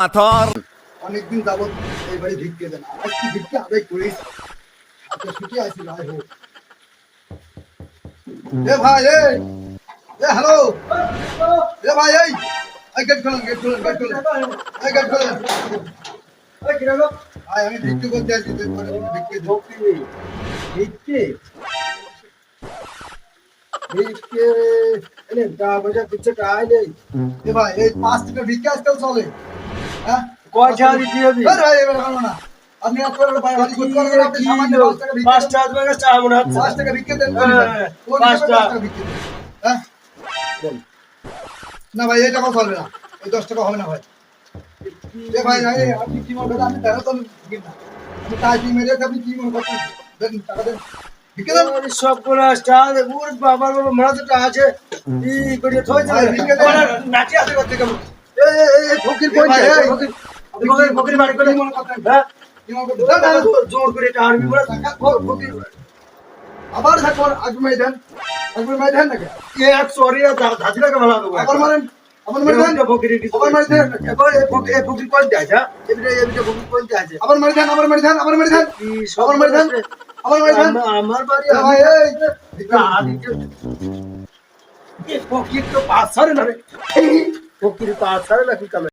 পাথর অনেকদিন যাবত এই বাড়ি ভিক্ষে দেন আজকে ভিক্ষে আদায় করিস ছুটি আসি ভাই হোক এ ভাই এই হ্যালো এ ভাই এই গেট খোলেন এই গেট খোলেন এই কি হলো ভাই আমি ভিক্ষে করতে আসছি ভিক্ষে ভিক্ষে ভিক্ষে এনে গা বজা পিছে কাই নেই এ ভাই এই 5 টাকা ভিক্ষে আজকাল চলে হ্যাঁ কয় টাকা দিতে হবে? আরে ভাই এবার ভালো না আপনি এত করে ভাই ভাই করতে পারবেন আপনি সামান্য 5 টাকা ভিক্ষে 5 টাকা করে চা মনে হচ্ছে। 5 টাকা ভিক্ষে দেন হ্যাঁ, 5 টাকা। ভিক্ষে দেন হ্যাঁ না ভাই এই টাকা চলবে না এই 10 টাকা হবে না ভাই এ ভাই আপনি কি মনে করেন আমি তেরো তো দিন না আমি তাই কি মেরে আপনি কি মনে করেন দেন টাকা দেন ভিক্ষে দেন আরে সব করে টাকা দে ওর বাবার বাবা মরা তো টাকা আছে ই করে থইছে ভাই, ভিক্ষে দেন। নাচি আছে করতে কেমন এই ফকির কোন ভাই, এই ফকির, আপনি ফকির বাড়ি করে কি মনে করেন হ্যাঁ কি মনে করেন জোর করে টাকা আনবি বলে টাকা ফকির আবার থাকবার আগুমাই দেন আগুমাই দেন নাকি এক সরি ধাজি টাকা ভালো দেবো আবার মারেন আবার মারি দেন ফকির কিছু আবার মারি দেন এবার এই ফকির কোন দেয় যা এবিটা ফকির কোন দেয় আছে আবার মারি দেন আবার মারি দেন আবার মারি দেন ই আবার মারি দেন আবার মারি দেন আমার বাড়ি এ ভাই এই ফকির তো পাঁচ সারে না রে ফকির পাঁচ সারে নাকি কামে